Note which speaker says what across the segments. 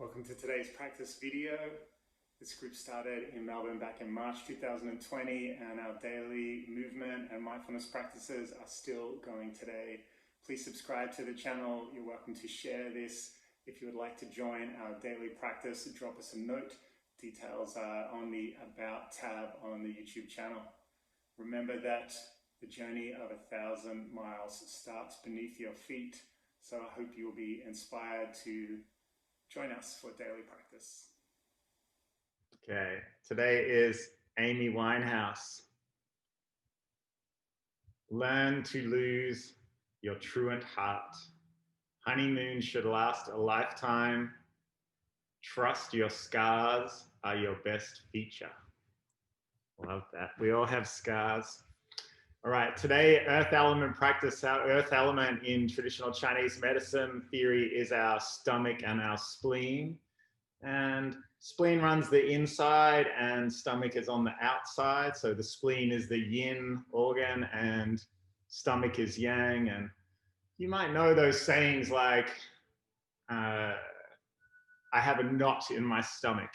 Speaker 1: Welcome to today's practice video. This group started in Melbourne back in March 2020, and our daily movement and mindfulness practices are still going today. Please subscribe to the channel. You're welcome to share this. If you would like to join our daily practice, drop us a note. Details are on the About tab on the YouTube channel. Remember that the journey of 1,000 miles starts beneath your feet, so I hope you will be inspired to join us for daily practice.
Speaker 2: Okay, today is Amy Winehouse. Learn to lose your truant heart. Honeymoon should last a lifetime. Trust your scars are your best feature. Love that. We all have scars. All right, today, earth element practice. Our earth element in traditional Chinese medicine theory is our stomach and our spleen. And spleen runs the inside and stomach is on the outside. So the spleen is the yin organ and stomach is yang. And you might know those sayings like, I have a knot in my stomach.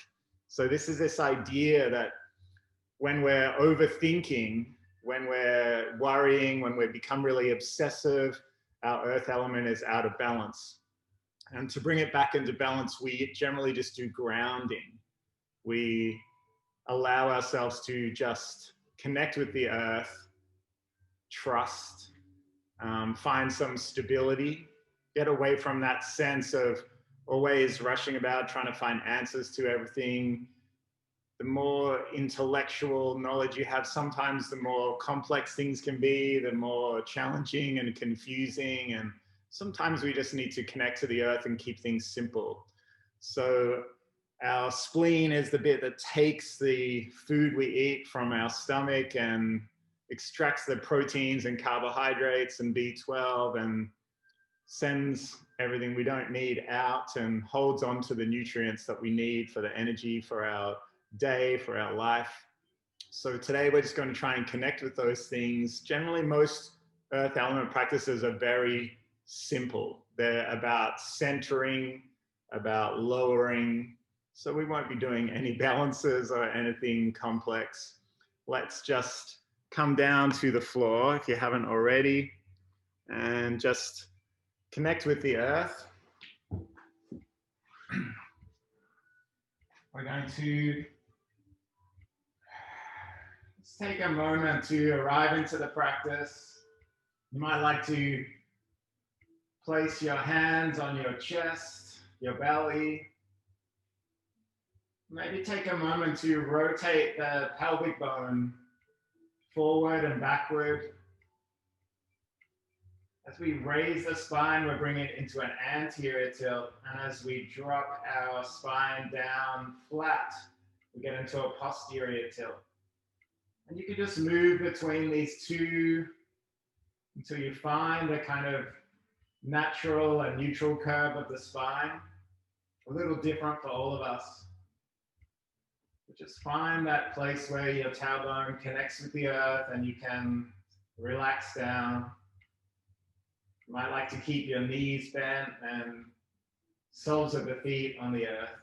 Speaker 2: So this is this idea that when we're overthinking, when we're worrying, when we become really obsessive, our earth element is out of balance. And to bring it back into balance, we generally just do grounding. We allow ourselves to just connect with the earth, trust, find some stability, get away from that sense of always rushing about, trying to find answers to everything. The more intellectual knowledge you have, sometimes the more complex things can be, the more challenging and confusing. And sometimes we just need to connect to the earth and keep things simple. So our spleen is the bit that takes the food we eat from our stomach and extracts the proteins and carbohydrates and B12 and sends everything we don't need out and holds on to the nutrients that we need for the energy for our day, for our life. So today we're just going to try and connect with those things. Generally, most earth element practices are very simple. They're about centering, about lowering. So we won't be doing any balances or anything complex. Let's just come down to the floor if you haven't already and just connect with the earth. We're going to take a moment to arrive into the practice. You might like to place your hands on your chest, your belly. Maybe take a moment to rotate the pelvic bone forward and backward. As we raise the spine, we're bringing it into an anterior tilt. And as we drop our spine down flat, we get into a posterior tilt. And you can just move between these two until you find a kind of natural and neutral curve of the spine. A little different for all of us. But just find that place where your tailbone connects with the earth and you can relax down. You might like to keep your knees bent and soles of the feet on the earth.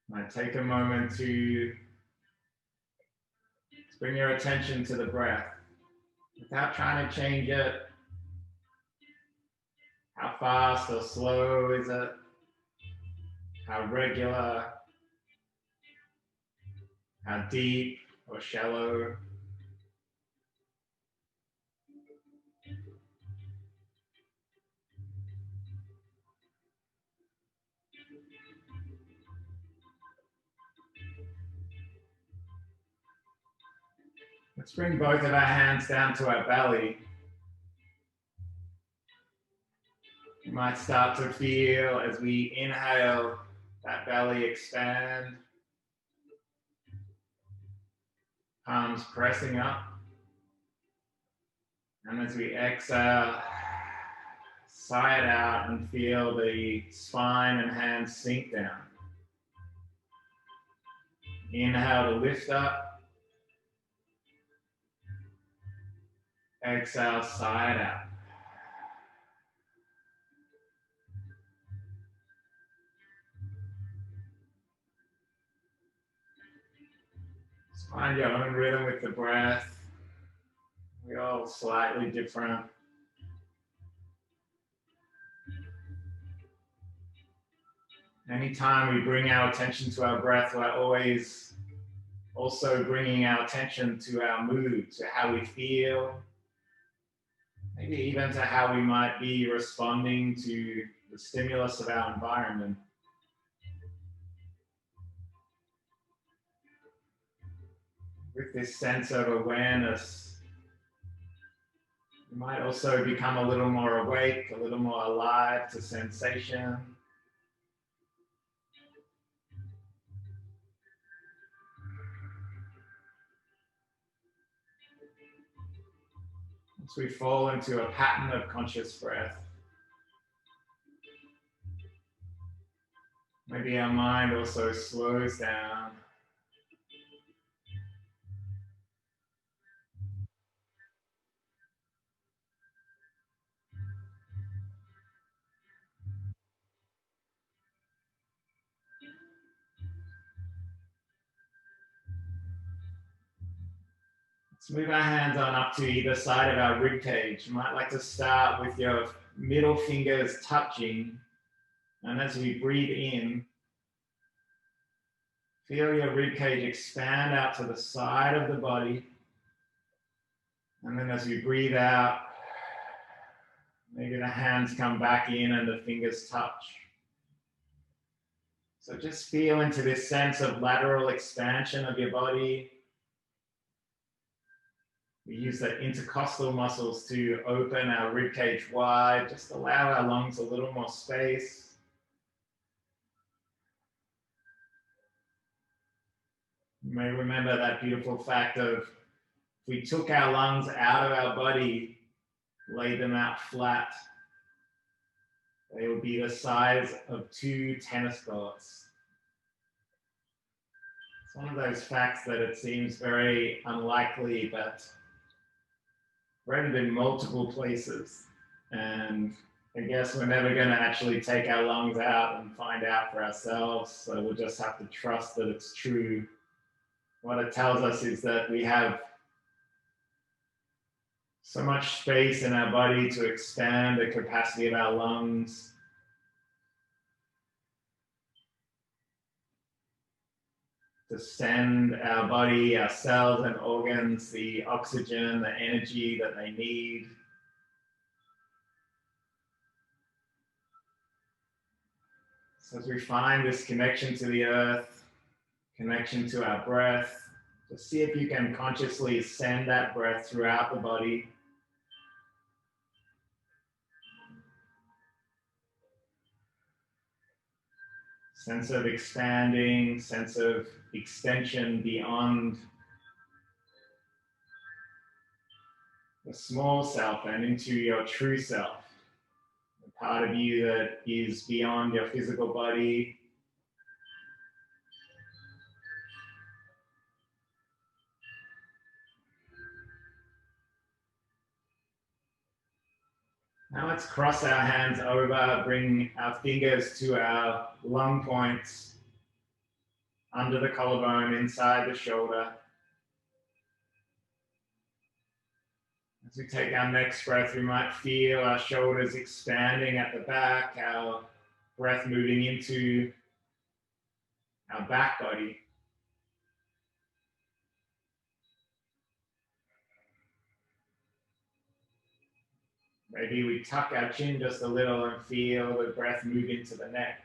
Speaker 2: Might take a moment to bring your attention to the breath without trying to change it. How fast or slow is it? How regular? How deep or shallow? Let's bring both of our hands down to our belly. You might start to feel as we inhale that belly expand. Palms pressing up. And as we exhale, sigh it out and feel the spine and hands sink down. Inhale to lift up. Exhale, side out. Just find your own rhythm with the breath. We're all slightly different. Anytime we bring our attention to our breath, we're always also bringing our attention to our mood, to how we feel, maybe even to how we might be responding to the stimulus of our environment. With this sense of awareness, you might also become a little more awake, a little more alive to sensation. As we fall into a pattern of conscious breath, maybe our mind also slows down. Let's move our hands on up to either side of our rib cage. You might like to start with your middle fingers touching, and as we breathe in, feel your rib cage expand out to the side of the body. And then as we breathe out, maybe the hands come back in and the fingers touch. So just feel into this sense of lateral expansion of your body. We use the intercostal muscles to open our rib cage wide, just allow our lungs a little more space. You may remember that beautiful fact of if we took our lungs out of our body, laid them out flat, they would be the size of 2 tennis courts. It's one of those facts that it seems very unlikely, but read it in multiple places. And I guess we're never going to actually take our lungs out and find out for ourselves. So we'll just have to trust that it's true. What it tells us is that we have so much space in our body to expand the capacity of our lungs. To send our body, our cells and organs the oxygen, the energy that they need. So as we find this connection to the earth, connection to our breath, just see if you can consciously send that breath throughout the body. Sense of expanding, sense of extension beyond the small self and into your true self, the part of you that is beyond your physical body. Now let's cross our hands over, bring our fingers to our lung points, under the collarbone, inside the shoulder. As we take our next breath, we might feel our shoulders expanding at the back, our breath moving into our back body. Maybe we tuck our chin just a little and feel the breath move into the neck.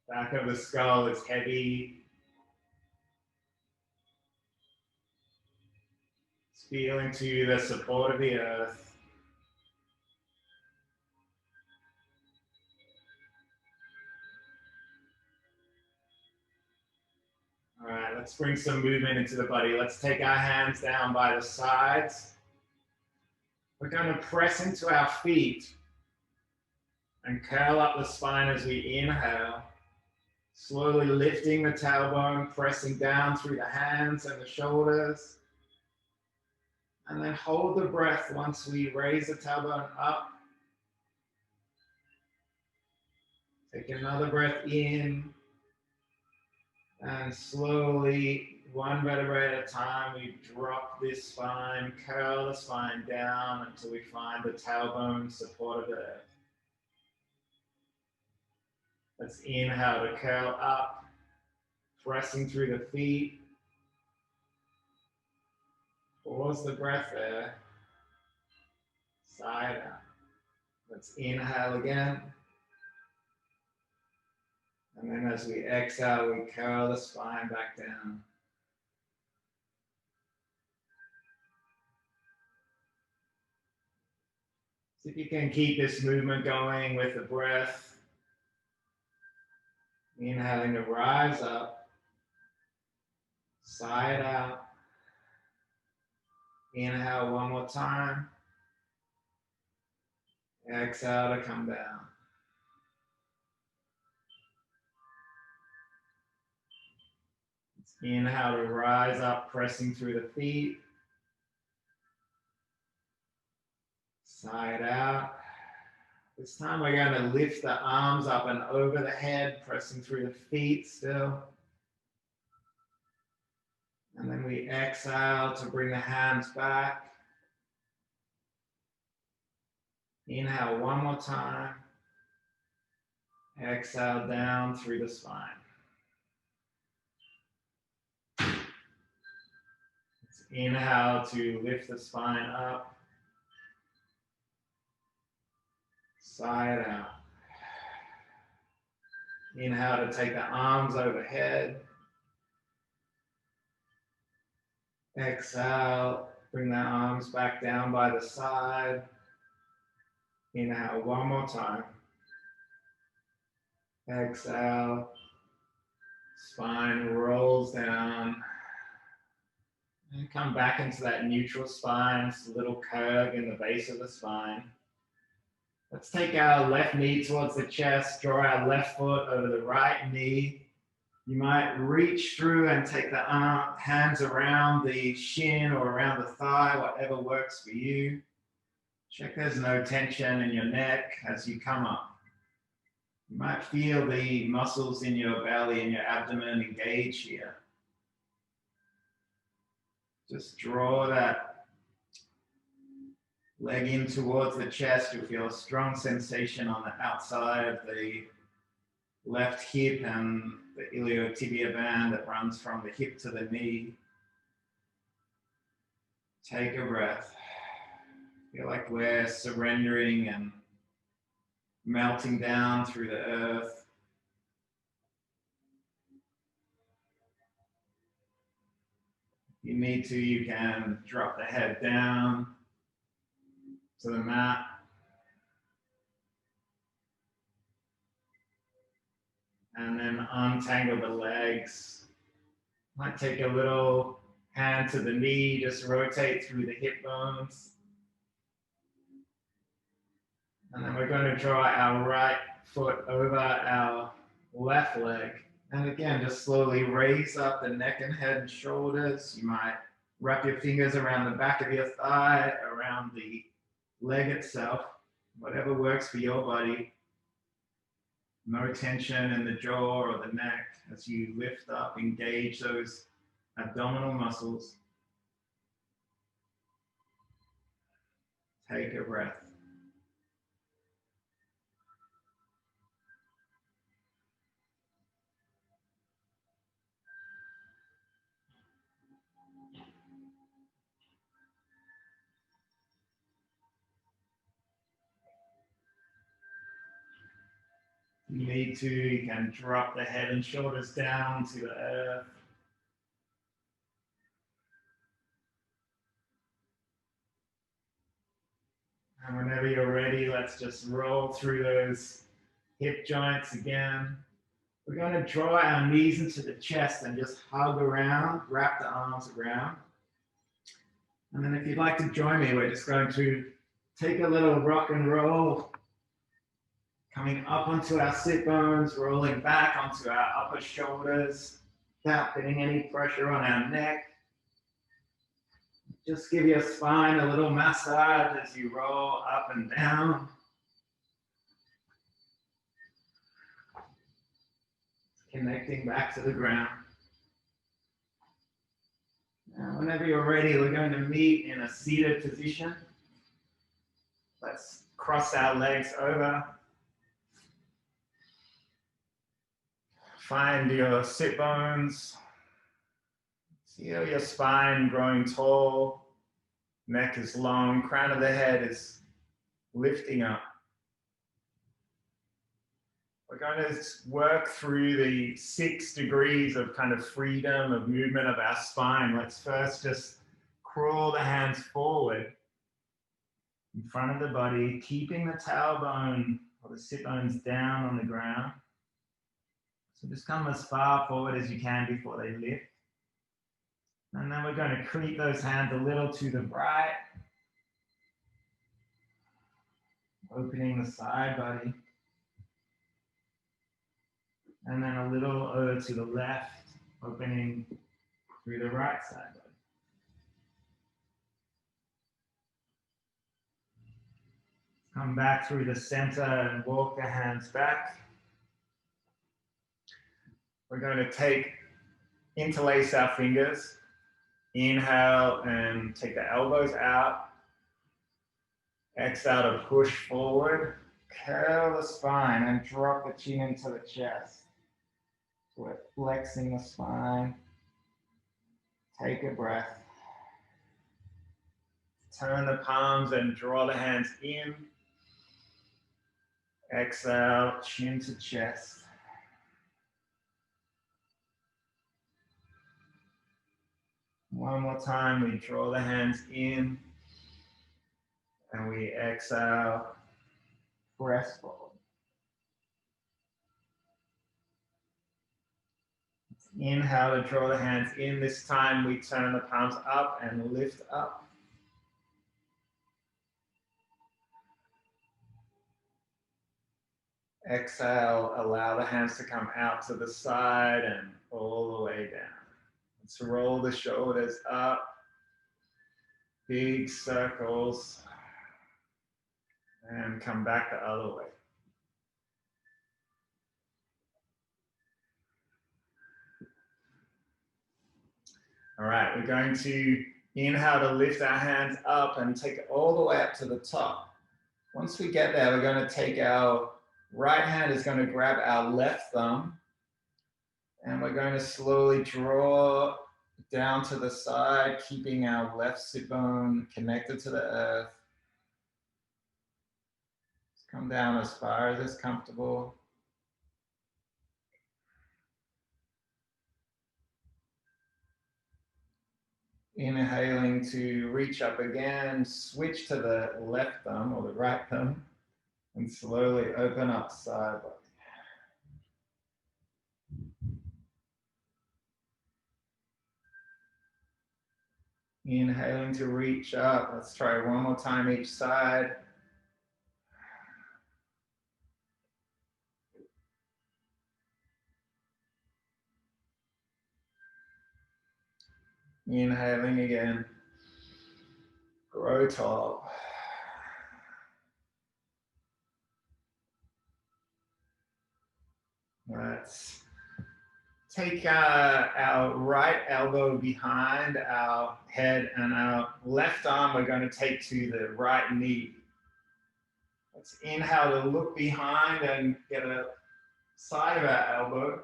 Speaker 2: Back of the skull is heavy. Feel into the support of the earth. All right, let's bring some movement into the body. Let's take our hands down by the sides. We're going to press into our feet and curl up the spine as we inhale. Slowly lifting the tailbone, pressing down through the hands and the shoulders. And then hold the breath once we raise the tailbone up. Take another breath in. And slowly, one vertebrae at a time, we drop this spine, curl the spine down until we find the tailbone supported earth. Let's inhale to curl up, pressing through the feet. Pause the breath there. Side out. Let's inhale again. And then as we exhale, we curl the spine back down. See if you can keep this movement going with the breath. Inhaling to rise up, side out. Inhale one more time. Exhale to come down. Inhale to rise up, pressing through the feet. Side out. This time we're going to lift the arms up and over the head, pressing through the feet still. And then we exhale to bring the hands back. Inhale one more time. Exhale down through the spine. Let's inhale to lift the spine up. Side out. Inhale to take the arms overhead. Exhale, bring the arms back down by the side. Inhale one more time. Exhale, spine rolls down. And come back into that neutral spine, it's a little curve in the base of the spine. Let's take our left knee towards the chest, draw our left foot over the right knee. You might reach through and take the hands around the shin or around the thigh, whatever works for you. Check there's no tension in your neck as you come up. You might feel the muscles in your belly and your abdomen engage here. Just draw that leg in towards the chest. You'll feel a strong sensation on the outside of the left hip and the iliotibial band that runs from the hip to the knee. Take a breath. Feel like we're surrendering and melting down through the earth. If you need to, you can drop the head down to the mat. And then untangle the legs. Might take a little hand to the knee, just rotate through the hip bones. And then we're going to draw our right foot over our left leg. And again, just slowly raise up the neck and head and shoulders. You might wrap your fingers around the back of your thigh, around the leg itself, whatever works for your body. No tension in the jaw or the neck as you lift up, engage those abdominal muscles. Take a breath. If you need to, you can drop the head and shoulders down to the earth. And whenever you're ready, let's just roll through those hip joints again. We're going to draw our knees into the chest and just hug around, wrap the arms around. And then if you'd like to join me, we're just going to take a little rock and roll. Coming up onto our sit bones, rolling back onto our upper shoulders without putting any pressure on our neck. Just give your spine a little massage as you roll up and down. Connecting back to the ground. Now, whenever you're ready, we're going to meet in a seated position. Let's cross our legs over. Find your sit bones. Feel your spine growing tall. Neck is long, crown of the head is lifting up. We're going to work through the 6 degrees of kind of freedom of movement of our spine. Let's first just crawl the hands forward in front of the body, keeping the tailbone or the sit bones down on the ground. So just come as far forward as you can before they lift. And then we're going to creep those hands a little to the right, opening the side body. And then a little over to the left, opening through the right side body. Come back through the center and walk the hands back. We're going to interlace our fingers. Inhale and take the elbows out. Exhale to push forward. Curl the spine and drop the chin into the chest. So we're flexing the spine. Take a breath. Turn the palms and draw the hands in. Exhale, chin to chest. One more time, we draw the hands in. And we exhale, press forward. Inhale to draw the hands in. This time we turn the palms up and lift up. Exhale, allow the hands to come out to the side and all the way down. Let's roll the shoulders up. Big circles. And come back the other way. All right, we're going to inhale to lift our hands up and take it all the way up to the top. Once we get there, we're going to take our right hand is going to grab our left thumb, and we're going to slowly draw down to the side, keeping our left sit bone connected to the earth. Just come down as far as is comfortable. Inhaling to reach up again, switch to the left thumb or the right thumb, and slowly open up side body. Inhaling to reach up. Let's try one more time each side. Inhaling again. Grow tall. Let's take our right elbow behind our head and our left arm we're going to take to the right knee. Let's inhale to look behind and get a side of our elbow.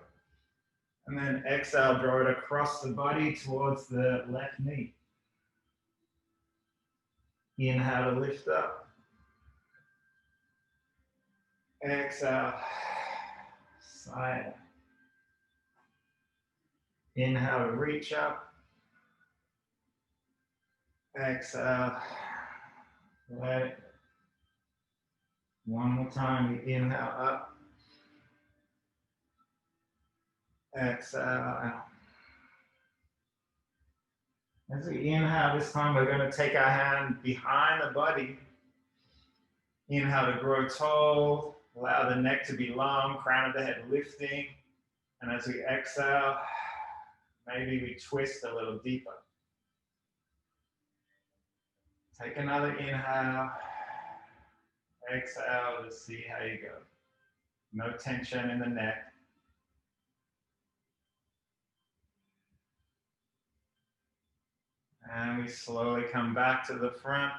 Speaker 2: And then exhale, draw it across the body towards the left knee. Inhale to lift up. Exhale, side. Inhale to reach up. Exhale, let it. One more time, we inhale up. Exhale out. As we inhale this time, we're going to take our hand behind the body. Inhale to grow tall. Allow the neck to be long, crown of the head lifting. And as we exhale, maybe we twist a little deeper. Take another inhale. Exhale to see how you go. No tension in the neck. And we slowly come back to the front.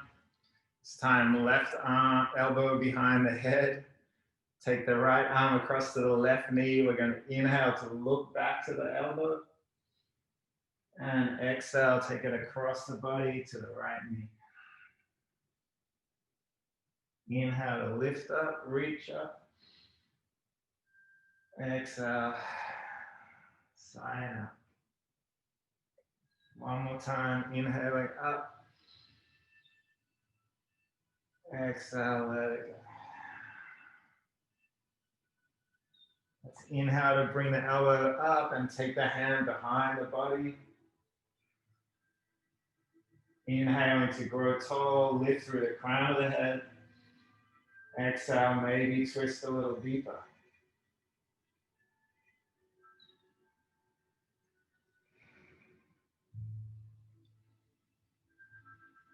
Speaker 2: This time, left arm, elbow behind the head. Take the right arm across to the left knee. We're going to inhale to look back to the elbow. And exhale, take it across the body to the right knee. Inhale to lift up, reach up. Exhale, sign up. One more time, inhaling up. Exhale, let it go. Let's inhale to bring the elbow up and take the hand behind the body. Inhaling to grow tall, lift through the crown of the head. Exhale, maybe twist a little deeper.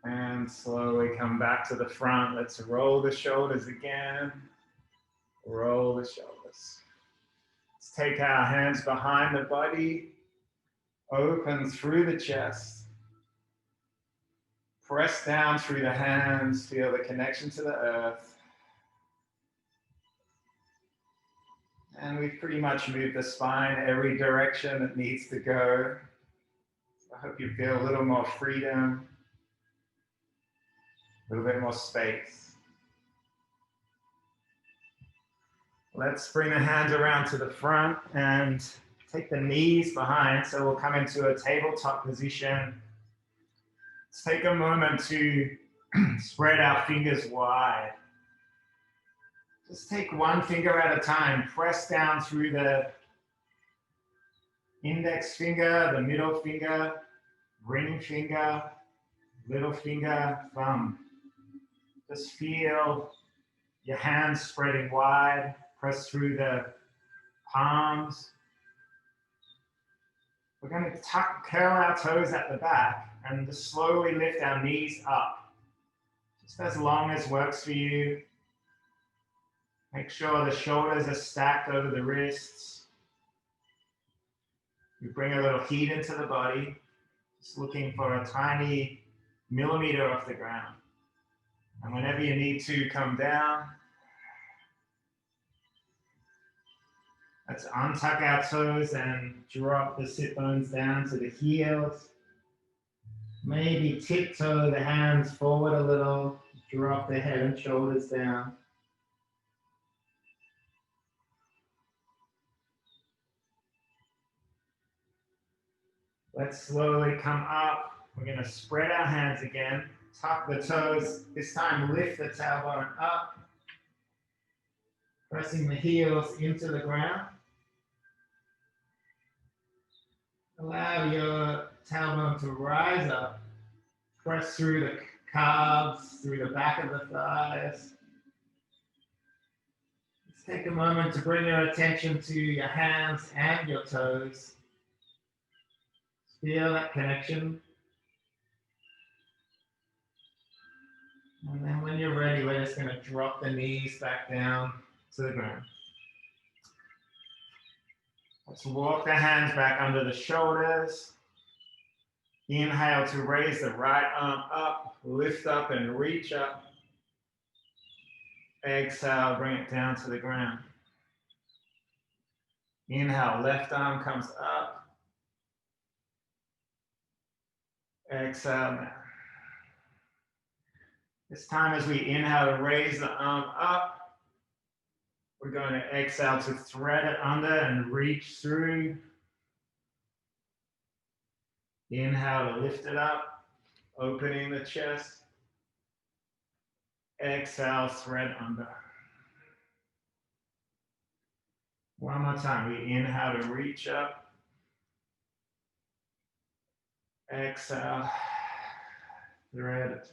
Speaker 2: And slowly come back to the front. Let's roll the shoulders again. Roll the shoulders. Let's take our hands behind the body. Open through the chest. Press down through the hands. Feel the connection to the earth. And we've pretty much moved the spine every direction it needs to go. So I hope you feel a little more freedom. A little bit more space. Let's bring the hands around to the front and take the knees behind. So we'll come into a tabletop position. Let's take a moment to spread our fingers wide. Just take one finger at a time. Press down through the index finger, the middle finger, ring finger, little finger, thumb. Just feel your hands spreading wide. Press through the palms. We're going to curl our toes at the back and just slowly lift our knees up. Just as long as works for you. Make sure the shoulders are stacked over the wrists. We bring a little heat into the body. Just looking for a tiny millimeter off the ground. And whenever you need to come down, let's untuck our toes and drop the sit bones down to the heels. Maybe tiptoe the hands forward a little, drop the head and shoulders down. Let's slowly come up. We're going to spread our hands again. Tuck the toes. This time lift the tailbone up. Pressing the heels into the ground. Allow your tailbone to rise up. Press through the calves, through the back of the thighs. Let's take a moment to bring your attention to your hands and your toes. Feel that connection. And then when you're ready, we're just going to drop the knees back down to the ground. Let's walk the hands back under the shoulders. Inhale to raise the right arm up, lift up and reach up. Exhale, bring it down to the ground. Inhale, left arm comes up. Exhale now. This time as we inhale to raise the arm up, we're going to exhale to thread it under and reach through. Inhale to lift it up, opening the chest. Exhale, thread under. One more time. We inhale to reach up. Exhale, thread it.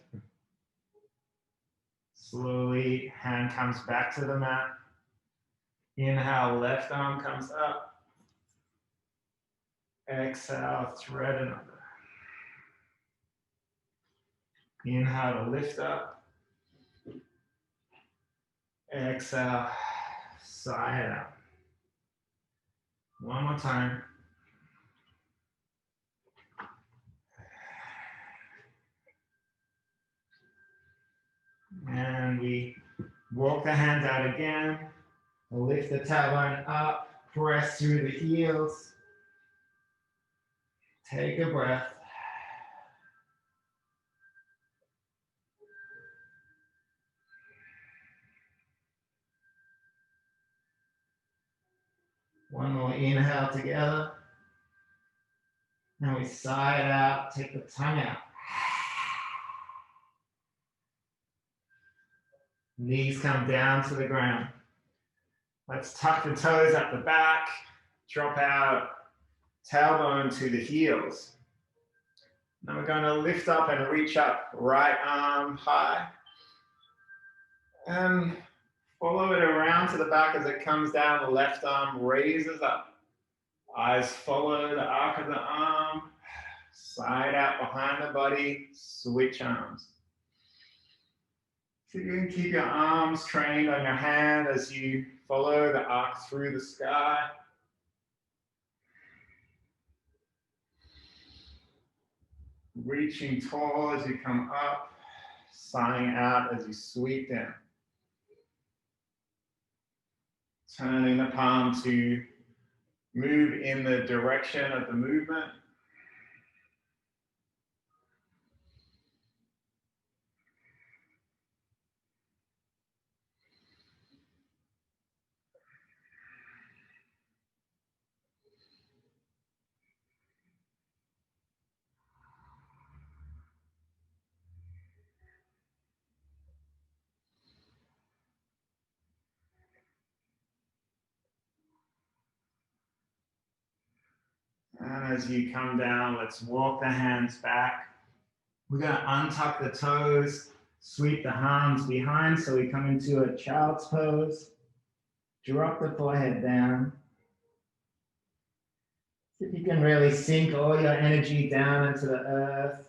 Speaker 2: Slowly, hand comes back to the mat. Inhale, left arm comes up. Exhale, thread another. Inhale to lift up. Exhale, sigh it out. One more time. And we walk the hands out again. Lift the tailbone up. Press through the heels. Take a breath. One more inhale together. And we sigh it out. Take the tongue out. Knees come down to the ground. Let's tuck the toes at the back. Drop out tailbone to the heels. Now we're going to lift up and reach up, right arm high. And follow it around to the back as it comes down. The left arm raises up. Eyes follow the arc of the arm. Side out behind the body. Switch arms. So you can keep your arms trained on your hand as you follow the arc through the sky. Reaching tall as you come up, sighing out as you sweep down. Turning the palm to move in the direction of the movement. And as you come down, let's walk the hands back. We're going to untuck the toes, sweep the arms behind so we come into a child's pose. Drop the forehead down. See if you can really sink all your energy down into the earth.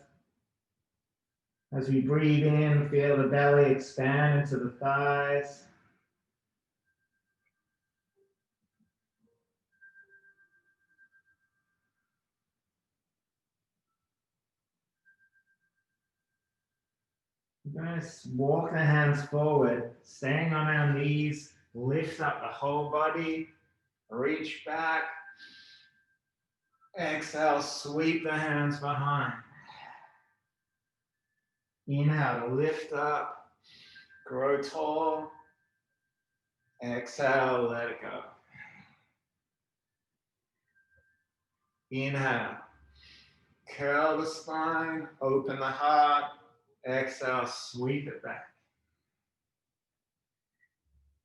Speaker 2: As we breathe in, feel the belly expand into the thighs. We're going to walk the hands forward, staying on our knees, lift up the whole body, reach back. Exhale, sweep the hands behind. Inhale, lift up, grow tall. Exhale, let it go. Inhale, curl the spine, open the heart. Exhale, sweep it back.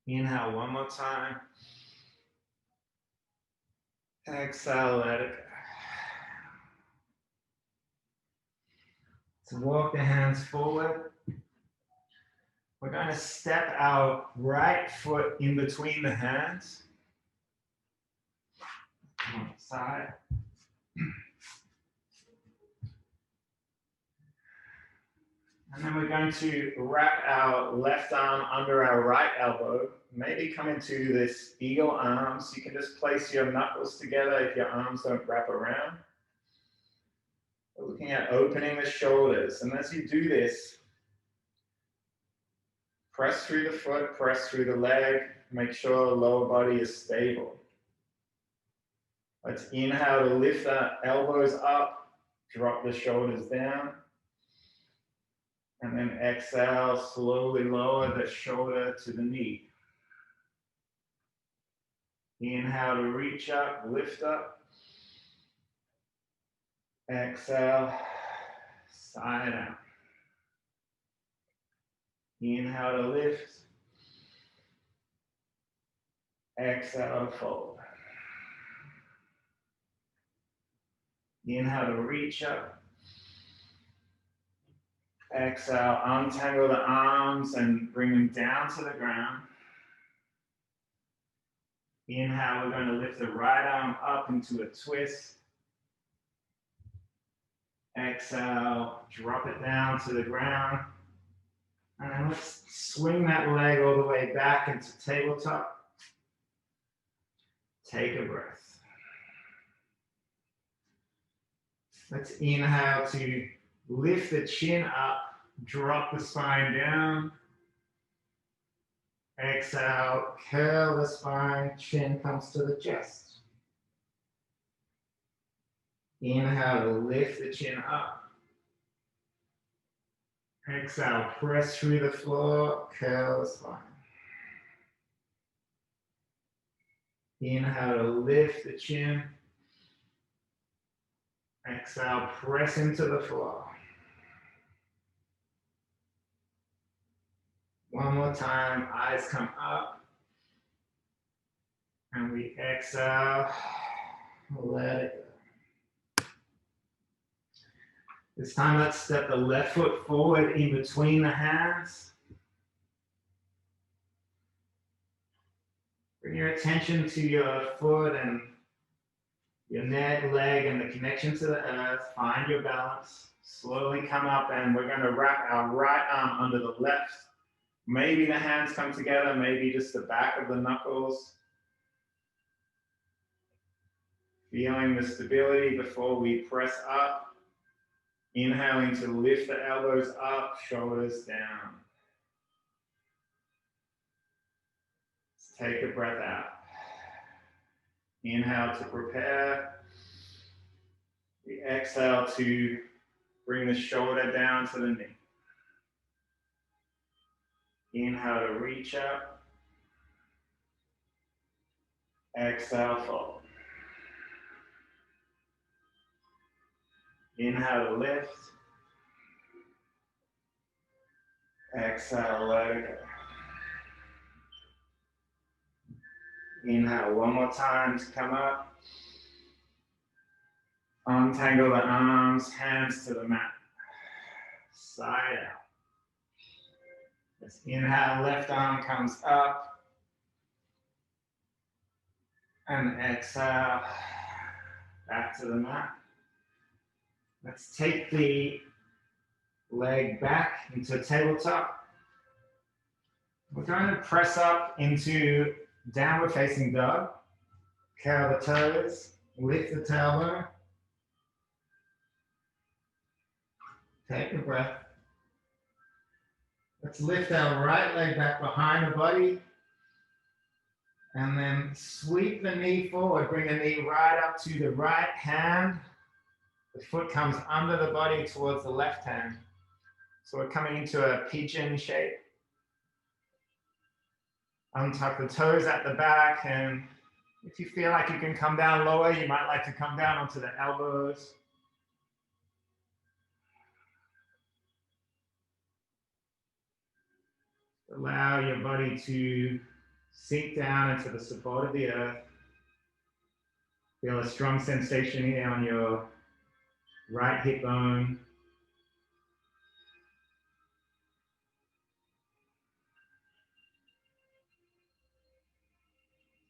Speaker 2: Inhale one more time. Exhale, let it go. So walk the hands forward. We're going to step our right foot in between the hands. On the side. And then we're going to wrap our left arm under our right elbow. Maybe come into this eagle arm. So you can just place your knuckles together if your arms don't wrap around. We're looking at opening the shoulders. And as you do this, press through the foot, press through the leg. Make sure the lower body is stable. Let's inhale to lift the elbows up, drop the shoulders down. And then exhale, slowly lower the shoulder to the knee. Inhale to reach up, lift up. Exhale, sigh it out. Inhale to lift. Exhale to fold. Inhale to reach up. Exhale, untangle the arms and bring them down to the ground. Inhale, we're going to lift the right arm up into a twist. Exhale, drop it down to the ground. And then let's swing that leg all the way back into tabletop. Take a breath. Let's inhale to lift the chin up, drop the spine down. Exhale, curl the spine, chin comes to the chest. Inhale to lift the chin up. Exhale, press through the floor, curl the spine. Inhale to lift the chin. Exhale, press into the floor. One more time, eyes come up. And we exhale, let it go. This time, let's step the left foot forward in between the hands. Bring your attention to your foot and your neck, leg, and the connection to the earth. Find your balance. Slowly come up, and we're going to wrap our right arm under the left. Maybe the hands come together, maybe just the back of the knuckles. Feeling the stability before we press up. Inhaling to lift the elbows up, shoulders down. Let's take a breath out. Inhale to prepare. We exhale to bring the shoulder down to the knee. Inhale to reach up. Exhale, fold. Inhale to lift. Exhale, let it go. Inhale one more time to come up. Untangle the arms, hands to the mat. Side out. Let's inhale, left arm comes up. And exhale, back to the mat. Let's take the leg back into tabletop. We're going to press up into downward facing dog. Curl the toes, lift the tailbone. Take a breath. Let's lift our right leg back behind the body. And then sweep the knee forward. Bring the knee right up to the right hand. The foot comes under the body towards the left hand. So we're coming into a pigeon shape. Untuck the toes at the back, and if you feel like you can come down lower, you might like to come down onto the elbows. Allow your body to sink down into the support of the earth. Feel a strong sensation here on your right hip bone.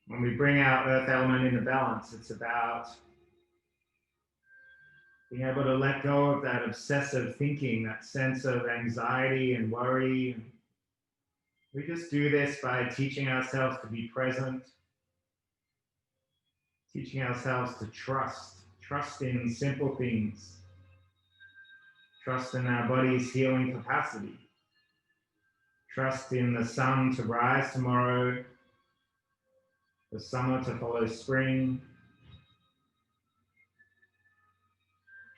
Speaker 2: When we bring our earth element into balance, it's about being able to let go of that obsessive thinking, that sense of anxiety and worry. We just do this by teaching ourselves to be present, teaching ourselves to trust in simple things, trust in our body's healing capacity, trust in the sun to rise tomorrow, the summer to follow spring.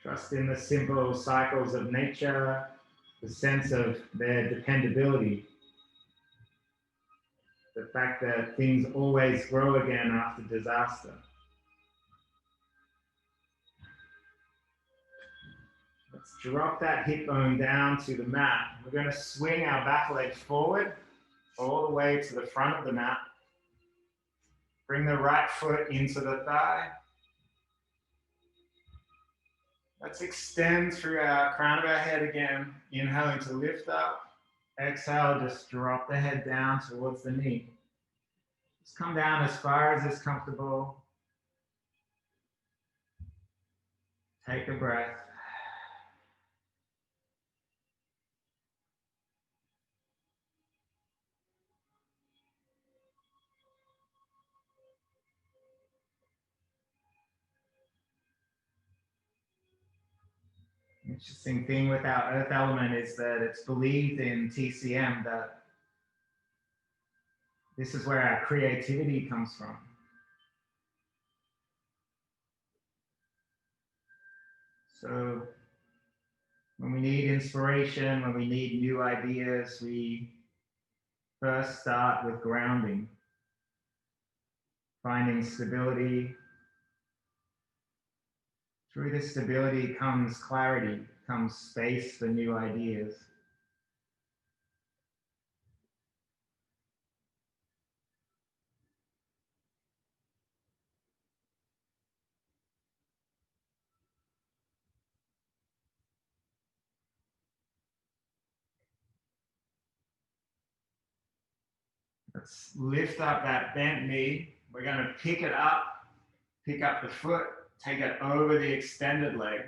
Speaker 2: Trust in the simple cycles of nature, the sense of their dependability, the fact that things always grow again after disaster. Let's drop that hip bone down to the mat. We're going to swing our back leg forward all the way to the front of the mat. Bring the right foot into the thigh. Let's extend through our crown of our head again. Inhaling to lift up. Exhale, just drop the head down towards the knee. Just come down as far as is comfortable. Take a breath. Interesting thing with our earth element is that it's believed in TCM that this is where our creativity comes from. So when we need inspiration, when we need new ideas, we first start with grounding, finding stability. Through this stability comes clarity, comes space for new ideas. Let's lift up that bent knee. We're going to pick it up, pick up the foot, take it over the extended leg.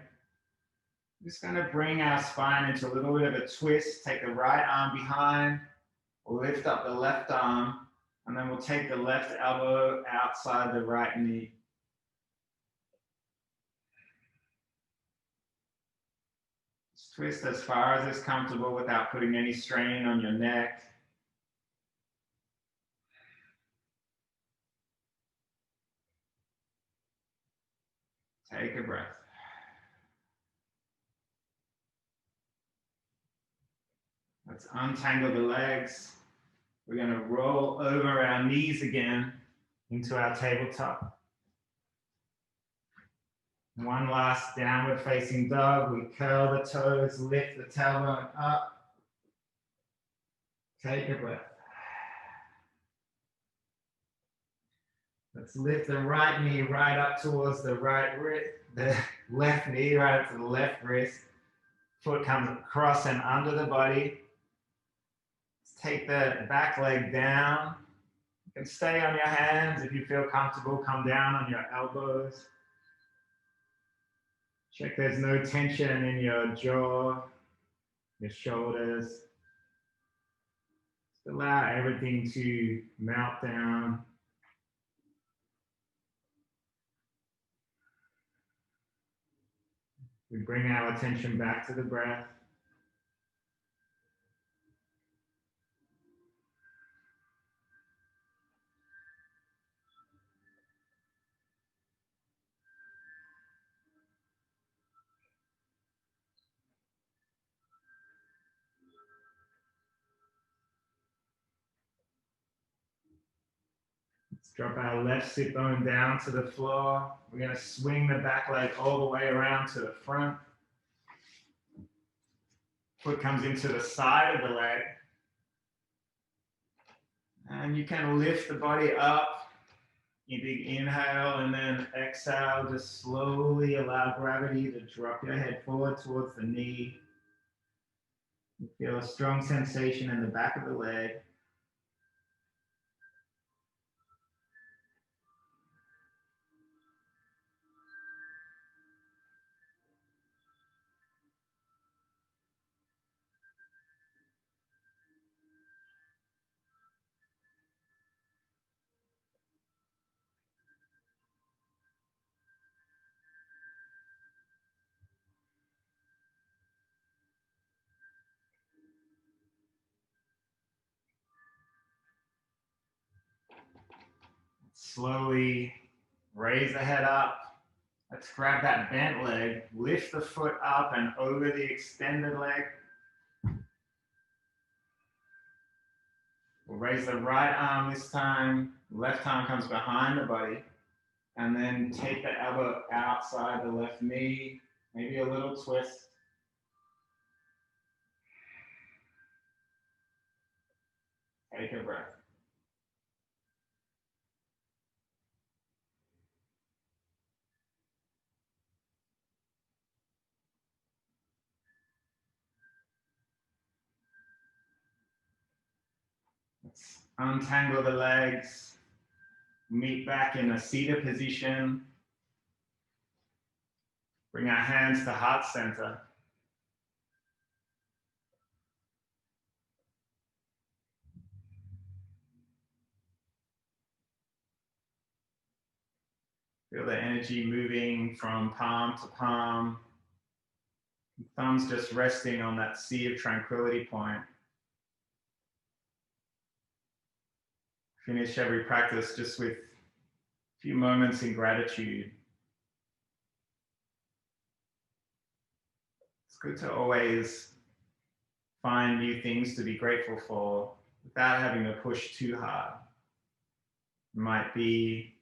Speaker 2: Just going to bring our spine into a little bit of a twist. Take the right arm behind, we'll lift up the left arm, and then we'll take the left elbow outside the right knee. Just twist as far as is comfortable without putting any strain on your neck. Take a breath. Let's untangle the legs. We're going to roll over our knees again into our tabletop. One last downward facing dog. We curl the toes, lift the tailbone up. Take a breath. Let's lift the right knee right up towards the right wrist, the left knee right up to the left wrist. Foot comes across and under the body. Let's take the back leg down. You can stay on your hands if you feel comfortable. Come down on your elbows. Check there's no tension in your jaw, your shoulders. Just allow everything to melt down. We bring our attention back to the breath. Let's drop our left sit bone down to the floor. We're going to swing the back leg all the way around to the front. Foot comes into the side of the leg. And you can lift the body up. You big inhale and then exhale. Just slowly allow gravity to drop your head forward towards the knee. You feel a strong sensation in the back of the leg. Slowly raise the head up. Let's grab that bent leg, lift the foot up and over the extended leg. We'll raise the right arm this time. Left arm comes behind the body. And then take the elbow outside the left knee. Maybe a little twist. Take a breath. Let's untangle the legs. Meet back in a seated position. Bring our hands to heart center. Feel the energy moving from palm to palm. Thumbs just resting on that sea of tranquility point. Finish every practice just with a few moments in gratitude. It's good to always find new things to be grateful for without having to push too hard. It might be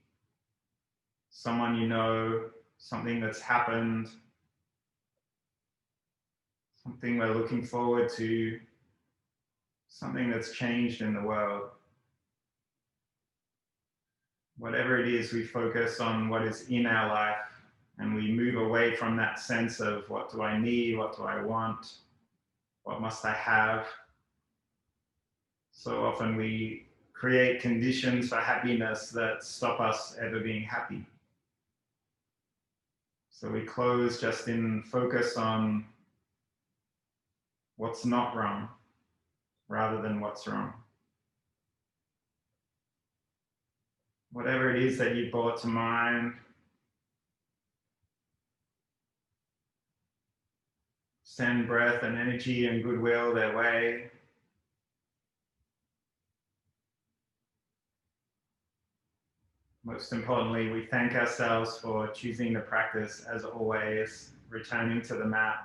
Speaker 2: someone you know, something that's happened, something we're looking forward to, something that's changed in the world. Whatever it is, we focus on what is in our life and we move away from that sense of what do I need, what do I want, what must I have. So often we create conditions for happiness that stop us ever being happy. So we close just in focus on what's not wrong rather than what's wrong. Whatever it is that you brought to mind, send breath and energy and goodwill their way. Most importantly, we thank ourselves for choosing the practice as always, returning to the mat